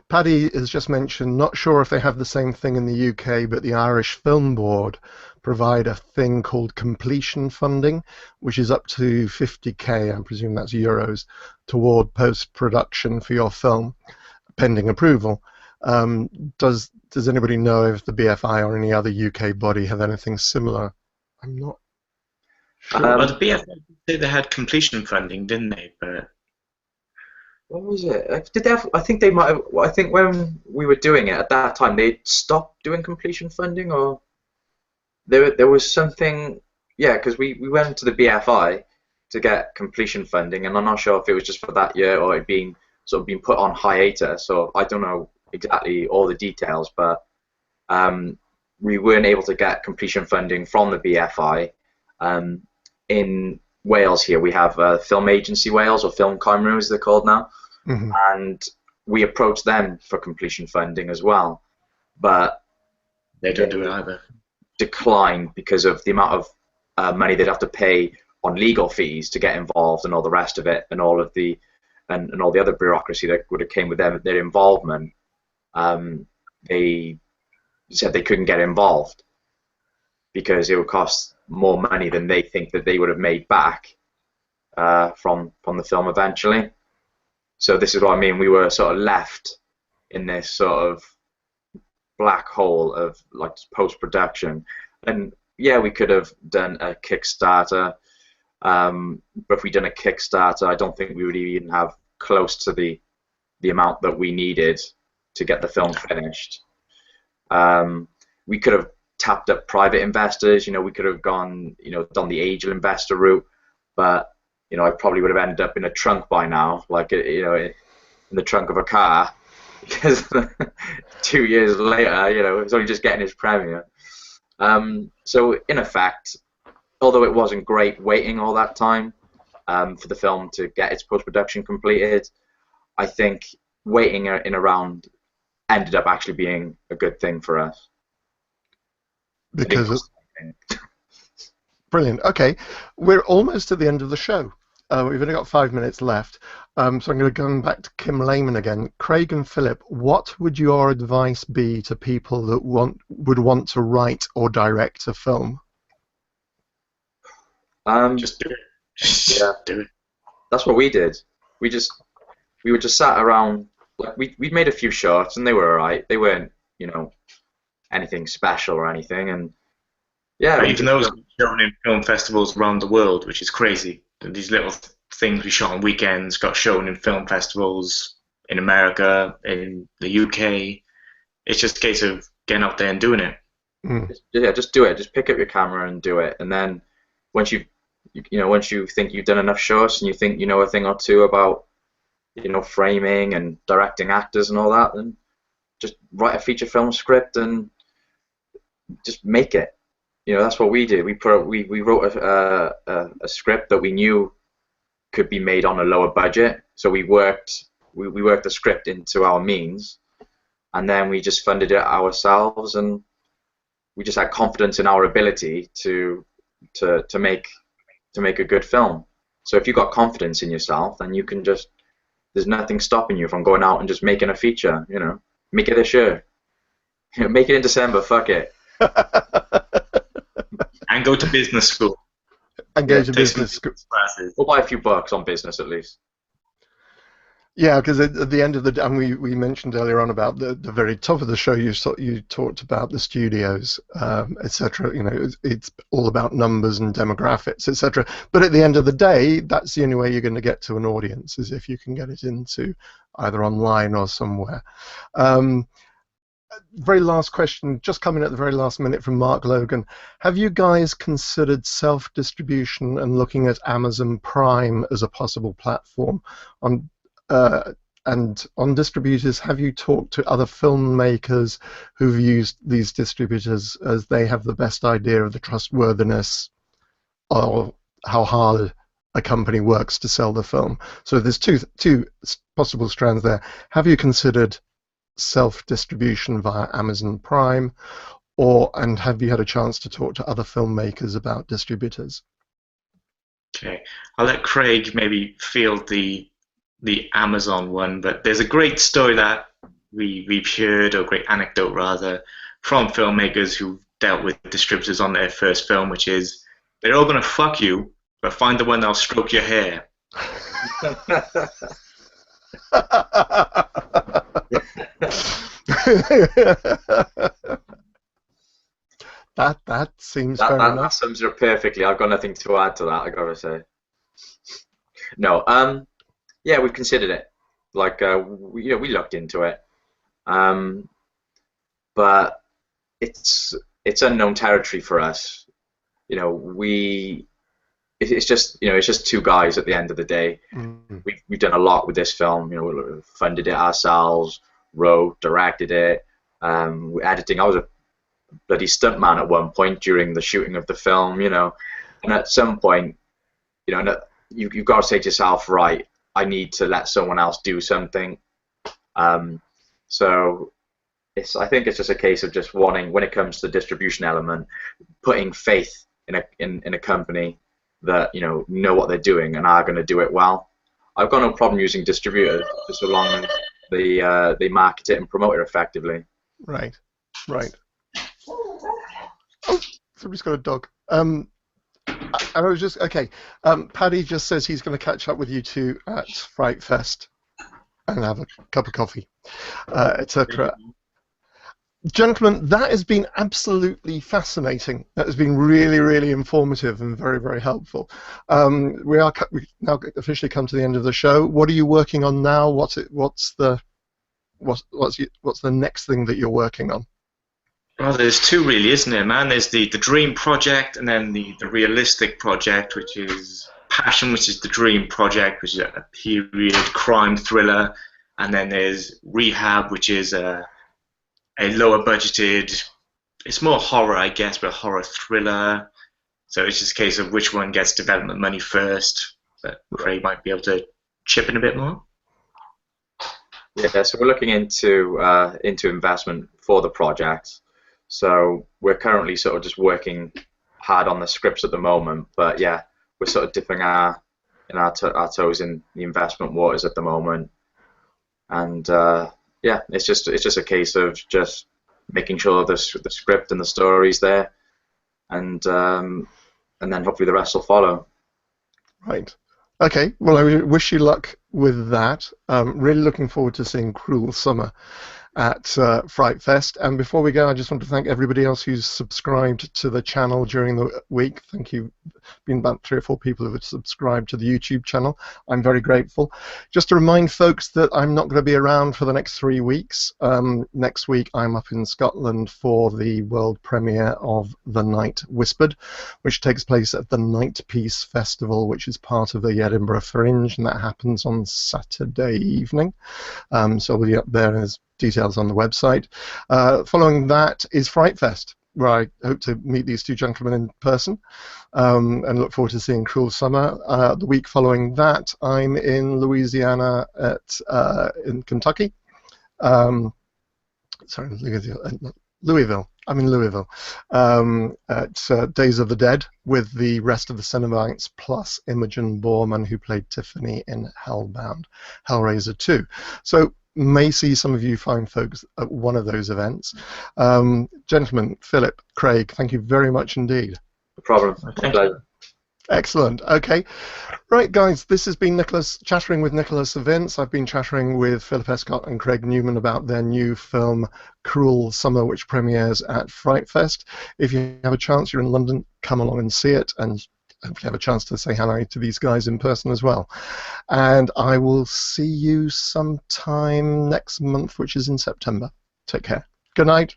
Paddy has just mentioned, not sure if they have the same thing in the UK, but the Irish Film Board provide a thing called completion funding, which is up to 50k, I presume that's euros, toward post-production for your film, pending approval. Does anybody know if the BFI or any other UK body have anything similar? I'm not sure. Well, the BFI said they had completion funding, didn't they? But what was it? Did they have? I think they might have. I think when we were doing it at that time, they stopped doing completion funding, or there was something. Yeah, because we went to the BFI to get completion funding, and I'm not sure if it was just for that year or it being sort of been put on hiatus. So I don't know exactly all the details, but we weren't able to get completion funding from the BFI. In Wales here, we have Film Agency Wales, or Film Cymru as they're called now, and we approached them for completion funding as well, but they don't do it either. Declined because of the amount of money they'd have to pay on legal fees to get involved and all the rest of it, and all of the and all the other bureaucracy that would have came with their involvement. They said they couldn't get involved because it would cost more money than they think that they would have made back from the film eventually. So this is what I mean. We were sort of left in this sort of black hole of like post-production, and yeah, we could have done a Kickstarter, but if we'd done a Kickstarter, I don't think we would even have close to the amount that we needed to get the film finished. We could have tapped up private investors. You know, we could have gone, you know, done the angel investor route, but you know, I probably would have ended up in a trunk by now, like, you know, in the trunk of a car, because 2 years later, you know, it was only just getting his premiere. So in effect, although it wasn't great waiting all that time for the film to get its post-production completed, I think waiting in around ended up actually being a good thing for us. Because brilliant. Okay, we're almost at the end of the show. We've only got 5 minutes left, so I'm going to go back to Kim Lehman again. Craig and Philip, what would your advice be to people that would want to write or direct a film? Just do it. Yeah, do it. That's what we did. We were just sat around. Like we made a few shorts and they were alright. They weren't, you know, anything special or anything. And yeah, even those shown in film festivals around the world, which is crazy. These little things we shot on weekends got shown in film festivals in America, in the UK. It's just a case of getting out there and doing it. Yeah, just do it. Just pick up your camera and do it. And then once you think you've done enough shots and you think you know a thing or two about, you know, framing and directing actors and all that, then just write a feature film script and just make it. You know, that's what we did. We wrote a script that we knew could be made on a lower budget. So we worked the script into our means, and then we just funded it ourselves, and we just had confidence in our ability to make a good film. So if you've got confidence in yourself, then you can just, there's nothing stopping you from going out and just making a feature. You know, make it this year. You know, make it in December. Fuck it. And go to business school. And go to business school. Classes. We'll buy a few bucks on business at least. Yeah, because at the end of the day, and we mentioned earlier on about the very top of the show, you talked about the studios, etc. You know, it's all about numbers and demographics, etc. But at the end of the day, that's the only way you're going to get to an audience, is if you can get it into either online or somewhere. Very last question, just coming at the very last minute from Mark Logan. Have you guys considered self-distribution and looking at Amazon Prime as a possible platform? And on distributors, have you talked to other filmmakers who've used these distributors as they have the best idea of the trustworthiness or how hard a company works to sell the film? So there's two possible strands there. Have you considered self-distribution via Amazon Prime, and have you had a chance to talk to other filmmakers about distributors? Okay, I'll let Craig maybe field the Amazon one, but there's a great story that we've heard, or a great anecdote rather, from filmmakers who've dealt with distributors on their first film, which is they're all going to fuck you, but find the one that'll stroke your hair. that seems fair enough. That sums it up perfectly. I've got nothing to add to that, I gotta say. No, yeah, we've considered it. Like, we looked into it, but it's unknown territory for us. You know, it's just two guys at the end of the day. Mm-hmm. We've done a lot with this film. You know, we funded it ourselves, wrote, directed it, editing. I was a bloody stuntman at one point during the shooting of the film. You know, and at some point, you know, you've got to say to yourself, right, I need to let someone else do something. So I think it's just a case of just wanting, when it comes to the distribution element, putting faith in a company that know what they're doing and are going to do it well. I've got no problem using distributors, just so long as they market it and promote it effectively. Right, right. Somebody's got a dog. I was just okay. Paddy just says he's going to catch up with you two at Fright Fest and have a cup of coffee, etc. Gentlemen, that has been absolutely fascinating. That has been really, really informative and very, very helpful. We've now officially come to the end of the show. What are you working on now? What's the next thing that you're working on? Well, there's two really, isn't there, man? There's the dream project, and then the realistic project, which is Passion, which is the dream project, which is a period crime thriller, and then there's Rehab, which is a lower budgeted, it's more horror, I guess, but a horror thriller. So it's just a case of which one gets development money first. But Craig might be able to chip in a bit more. Yeah, so we're looking into investment for the project. So we're currently sort of just working hard on the scripts at the moment. But yeah, we're sort of dipping our toes in the investment waters at the moment. And yeah, it's just a case of just making sure the script and the story's there, and then hopefully the rest will follow. Right. Okay. Well, I wish you luck with that. Really looking forward to seeing Cruel Summer at Fright Fest. And before we go, I just want to thank everybody else who's subscribed to the channel during the week. Thank you. Been about 3 or 4 people who have subscribed to the YouTube channel. I'm very grateful. Just to remind folks that I'm not going to be around for the next 3 weeks. Next week I'm up in Scotland for the world premiere of The Night Whispered, which takes place at the Night Peace Festival, which is part of the Edinburgh Fringe, and that happens on Saturday evening. So we'll be up there, and there's details on the website. Following that is Fright Fest, where I hope to meet these two gentlemen in person, and look forward to seeing Cruel Summer. The week following that, I'm in Louisiana in Kentucky. Sorry, Louisville. I'm in Louisville at Days of the Dead with the rest of the Cenobites plus Imogen Borman, who played Tiffany in Hellbound, Hellraiser 2. So may see some of you fine folks at one of those events. Gentlemen, Philip, Craig, thank you very much indeed. No problem. Okay. Excellent. Okay. Right, guys, this has been Nicholas chattering with Nicholas Vince. I've been chattering with Philip Escott and Craig Newman about their new film, Cruel Summer, which premieres at Fright Fest. If you have a chance, you're in London, come along and see it, and hopefully have a chance to say hello to these guys in person as well. And I will see you sometime next month, which is in September. Take care. Good night.